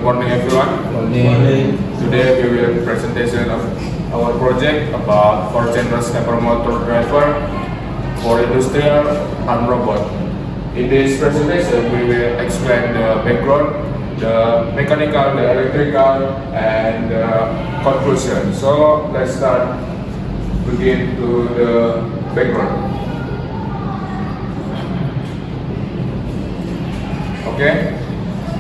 morning, everyone. Morning. Today we will presentation of our project about 4-channel stepper motor driver for industrial arm robot. In this presentation, we will explain the background, the mechanical, the electrical, and the conclusion. So let's start. Begin to the background. Okay.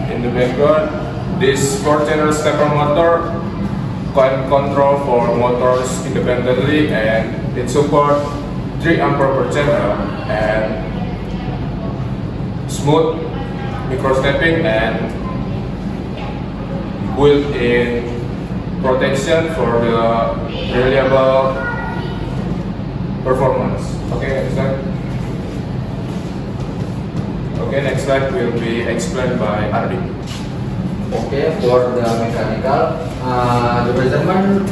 In the background, this 4-channel stepper motor can control 4 motors independently, and it supports 3 ampere per channel and smooth micro stepping and built-in protection for the reliable performance. Okay, next slide. Okay, next slide will be explained by Ardi. Okay, for the mechanical, the measurement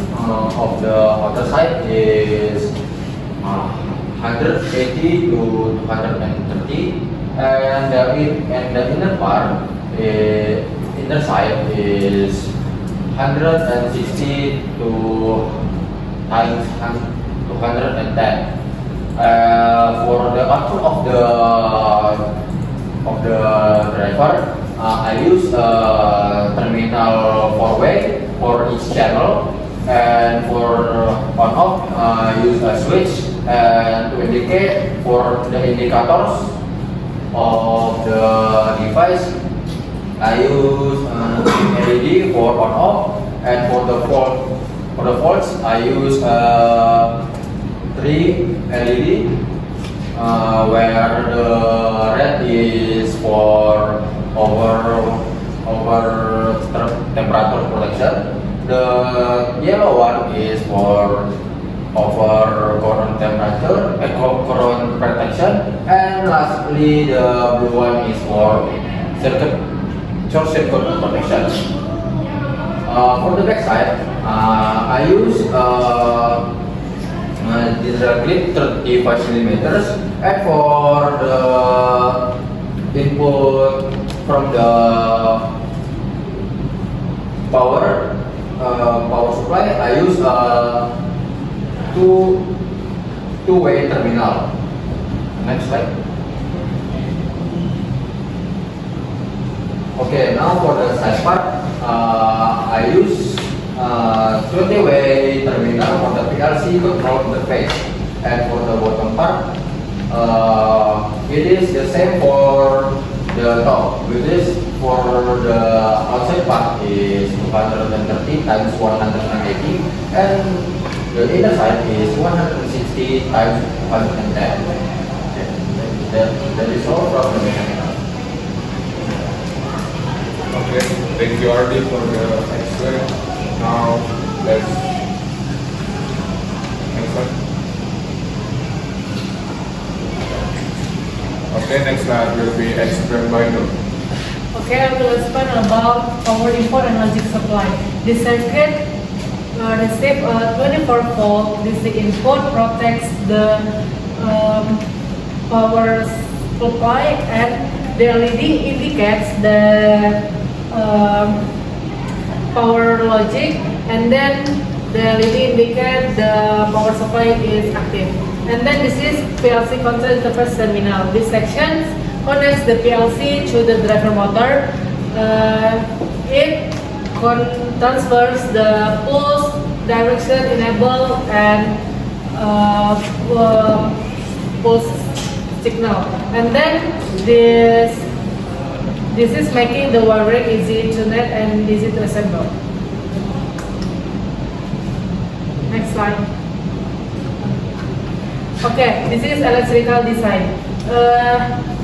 of the outer side is 180 to 230, and the inner part, inner side is 160 to times 210. For the output of the driver, I use terminal 4-way for each channel, and for on-off I use a switch, and to indicate for the indicators of the device I use LED for on-off, and for the faults I use 3 LED, where the red is for over temperature protection, the yellow one is for over current temperature, current protection, and lastly the blue one is for short circuit protection. For the back side, I use diesel clip 35 millimeters, and for the input from the power supply, I use two-way terminal. Next slide. Okay, now for the side part, I use 20-way terminal for the PLC control interface, and for the bottom part, it is the same for the top. With this, for the outside part is 230 times 180, and the inner side is 160 times 110. That is all from the mechanical. Okay, thank you Ardi for the explanation. Now let's next slide. Okay, next slide will be explained by Nur. Okay, I will explain about power input and logic supply. The circuit receives a 24-volt DC input, protects the power supply, and the LED indicates the power logic, and then the LED indicates the power supply is active. And then this is PLC control interface terminal. This section connects the PLC to the driver motor. It transfers the pulse, direction, enable, and pulse signal. And then this is making the wiring easy to net and easy to assemble. Next slide. Okay, this is electrical design.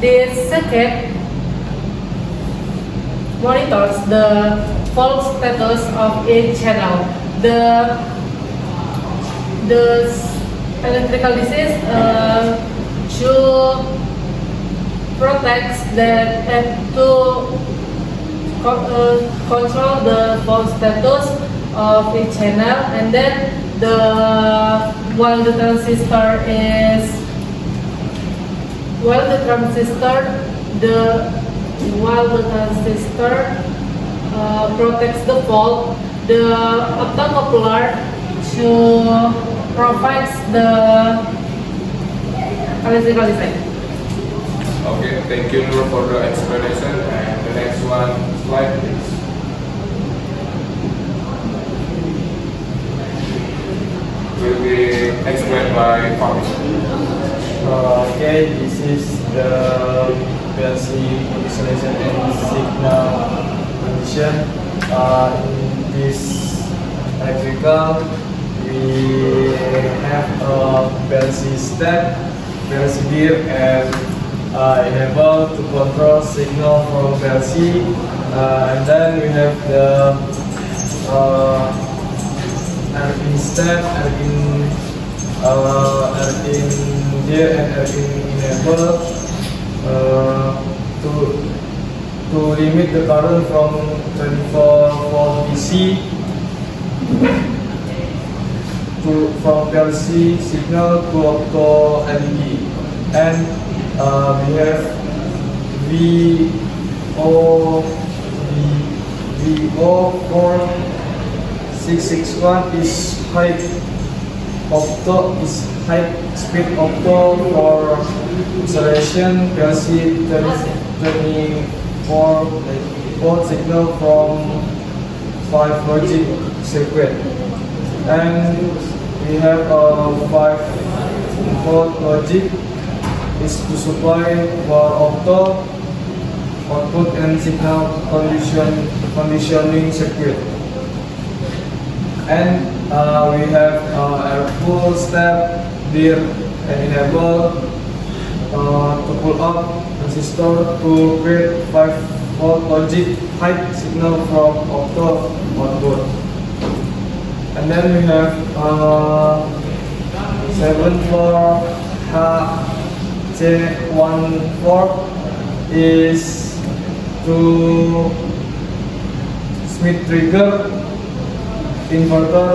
This circuit monitors the fault status of each channel. The electrical device to protect the and to control the fault status of each channel, and then while the transistor protects the fault. The optocoupler to provides the Okay, thank you Nur for the explanation. And the next one slide please. Will be explained by Fahmi. Okay, this is the PLC installation and signal condition. In this electrical, we have a PLC step, PLC gear, and enable to control signal from PLC. And then we have the RPin step, RPin gear, and RPin enable to limit the current from 24 volt DC from PLC signal to auto LED, and we have VO4661 is high speed opto for installation PLC 24 volt signal from 5 logic circuit, and we have a 5 volt logic is to supply for opto output and signal conditioning circuit. And we have a full step gear and enable to pull up transistor to create 5 volt logic high signal from opto output. And then we have 74H14 is to Smith trigger inverter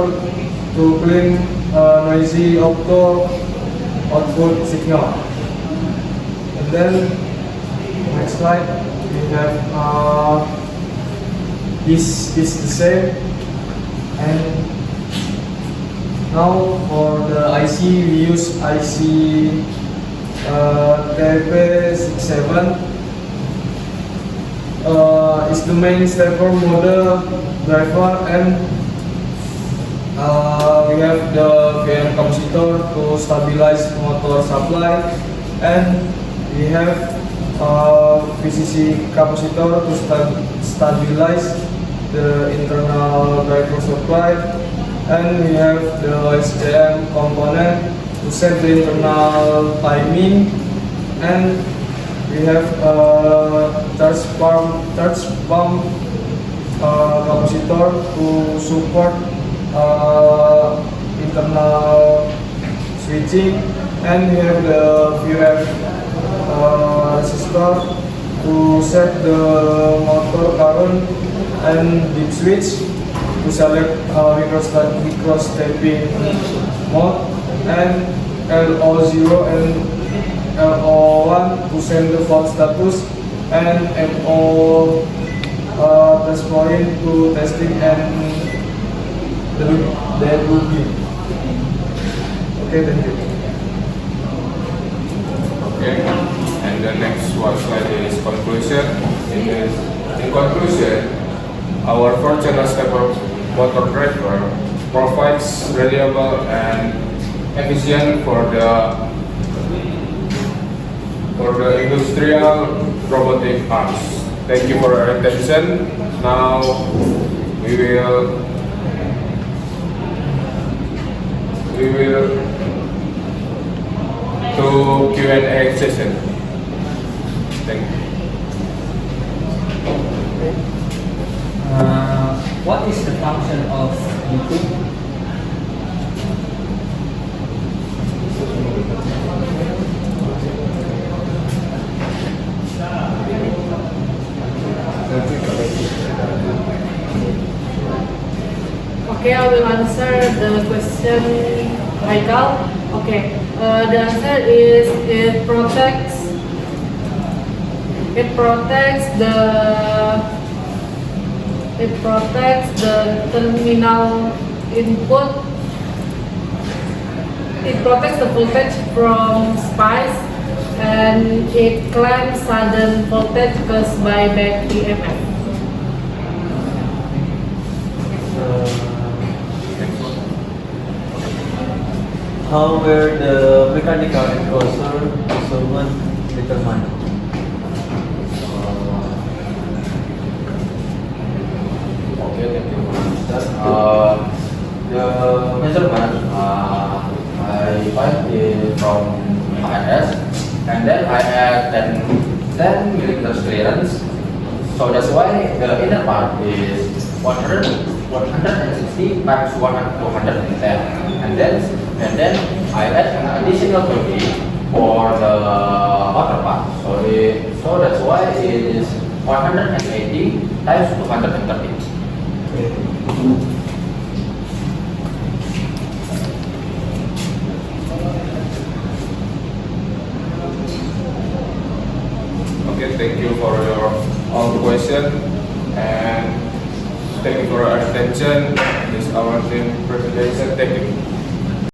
to clean noisy opto output signal. And then next slide we have this is the same. And now for the IC we use IC TP67 is the main stepper motor driver, and we have the VM capacitor to stabilize motor supply, and we have VCC capacitor to stabilize the internal driver supply, and we have the SCM component to set the internal timing, and we have charge pump capacitor to support internal switching, and we have the VREF resistor to set the motor current, and deep switch to select micro stepping mode, and LO0 and LO1 to send the fault status, and MO test point to testing and debugging. Okay, thank you. Okay, and the next one slide is conclusion. In conclusion, our 4-channel stepper motor driver provides reliable and efficient for the industrial robotic arms. Thank you for your attention. Now we will to Q&A session. Thank you. What is the function of YouTube? Okay, I will answer the question, Michael. Okay, the answer is it protects It protects the terminal input. It protects the voltage from spikes, and it clamps sudden voltage caused by back EMF. How were the mechanical enclosure measurement determined? Okay, thank you, Mr. The measurement I find it from IS, and then I add 10 millimeters clearance. So that's why the inner part is 160 times 210, and then I add an additional 20 for the outer part. So that's why it is 180 times 230. Okay, thank you for your all the question, and thank you for your attention. This is our team presentation. Thank you.